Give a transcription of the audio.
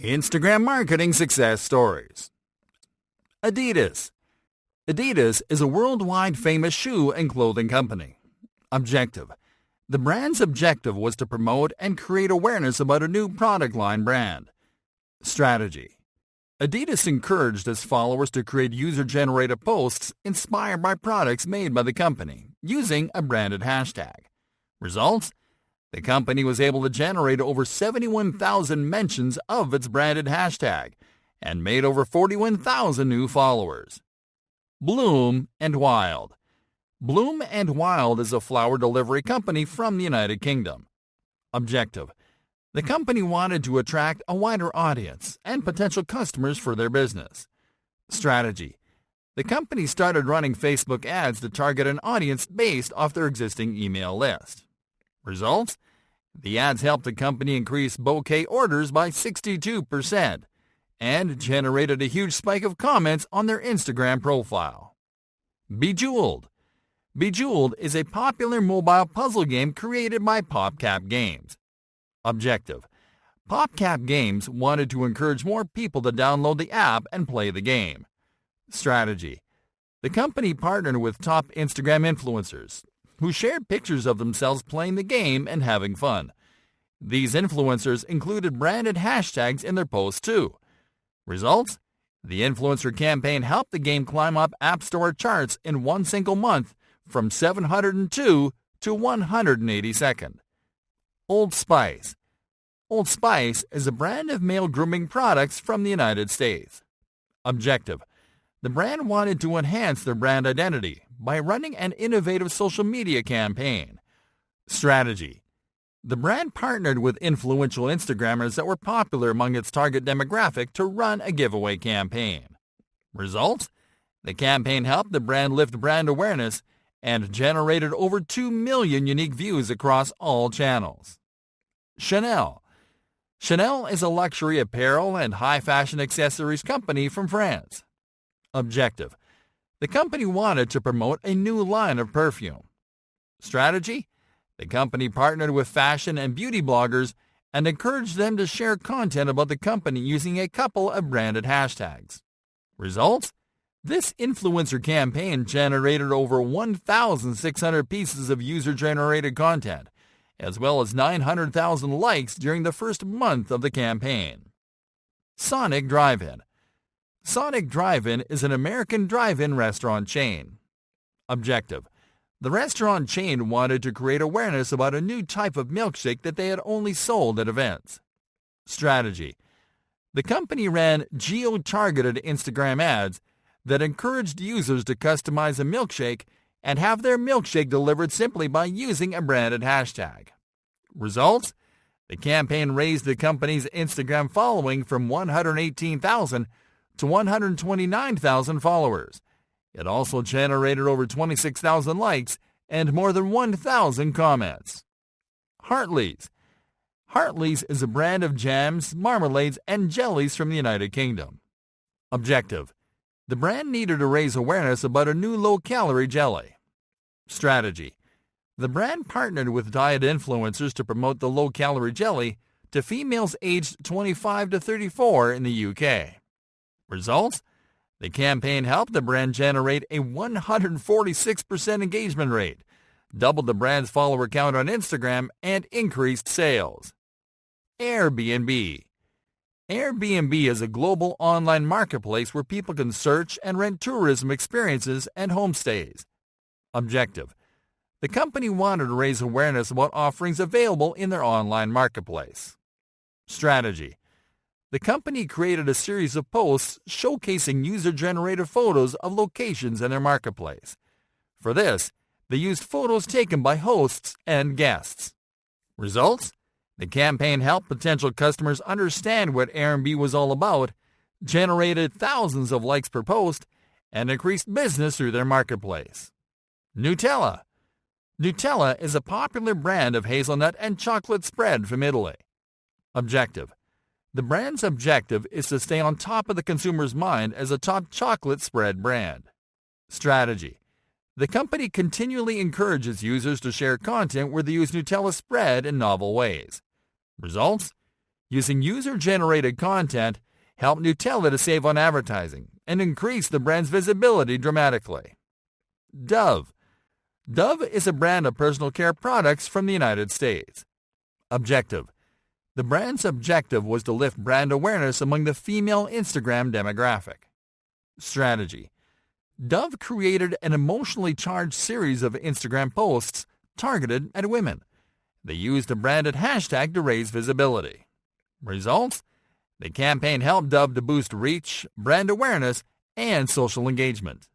Instagram marketing success stories. Adidas. Adidas is a worldwide famous shoe and clothing company. Objective. The brand's objective was to promote and create awareness about a new product line brand. Strategy. Adidas encouraged its followers to create user-generated posts inspired by products made by the company using a branded hashtag. Results? The company was able to generate over 71,000 mentions of its branded hashtag and made over 41,000 new followers. Bloom and Wild. Bloom and Wild is a flower delivery company from the United Kingdom. Objective. The company wanted to attract a wider audience and potential customers for their business. Strategy. The company started running Facebook ads to target an audience based off their existing email list. Results? The ads helped the company increase bouquet orders by 62% and generated a huge spike of comments on their Instagram profile. Bejeweled. Bejeweled is a popular mobile puzzle game created by PopCap Games. Objective. PopCap Games wanted to encourage more people to download the app and play the game. Strategy. The company partnered with top Instagram influencers who shared pictures of themselves playing the game and having fun. These influencers included branded hashtags in their posts too. Results? The influencer campaign helped the game climb up App Store charts in one single month from 702 to 182nd. Old Spice. Old Spice is a brand of male grooming products from the United States. Objective. The brand wanted to enhance their brand identity by running an innovative social media campaign. Strategy. The brand partnered with influential Instagrammers that were popular among its target demographic to run a giveaway campaign. Results? The campaign helped the brand lift brand awareness and generated over 2 million unique views across all channels. Chanel. Chanel is a luxury apparel and high-fashion accessories company from France. Objective. The company wanted to promote a new line of perfume. Strategy? The company partnered with fashion and beauty bloggers and encouraged them to share content about the company using a couple of branded hashtags. Results? This influencer campaign generated over 1,600 pieces of user-generated content, as well as 900,000 likes during the first month of the campaign. Sonic Drive-In. Sonic Drive-In is an American drive-in restaurant chain. Objective. The restaurant chain wanted to create awareness about a new type of milkshake that they had only sold at events. Strategy. The company ran geo-targeted Instagram ads that encouraged users to customize a milkshake and have their milkshake delivered simply by using a branded hashtag. Results? The campaign raised the company's Instagram following from 118,000 to 129,000 followers. It also generated over 26,000 likes and more than 1,000 comments. Hartley's. Hartley's is a brand of jams, marmalades, and jellies from the United Kingdom. Objective. The brand needed to raise awareness about a new low-calorie jelly. Strategy. The brand partnered with diet influencers to promote the low-calorie jelly to females aged 25 to 34 in the UK. Results? The campaign helped the brand generate a 146% engagement rate, doubled the brand's follower count on Instagram, and increased sales. Airbnb. Airbnb is a global online marketplace where people can search and rent tourism experiences and homestays. Objective. The company wanted to raise awareness about offerings available in their online marketplace. Strategy. The company created a series of posts showcasing user-generated photos of locations in their marketplace. For this, they used photos taken by hosts and guests. Results? The campaign helped potential customers understand what Airbnb was all about, generated thousands of likes per post, and increased business through their marketplace. Nutella. Nutella is a popular brand of hazelnut and chocolate spread from Italy. Objective. The brand's objective is to stay on top of the consumer's mind as a top chocolate spread brand. Strategy. The company continually encourages users to share content where they use Nutella spread in novel ways. Results? Using user-generated content helped Nutella to save on advertising and increase the brand's visibility dramatically. Dove. Dove is a brand of personal care products from the United States. Objective. The brand's objective was to lift brand awareness among the female Instagram demographic. Strategy. Dove created an emotionally charged series of Instagram posts targeted at women. They used a branded hashtag to raise visibility. Results? The campaign helped Dove to boost reach, brand awareness, and social engagement.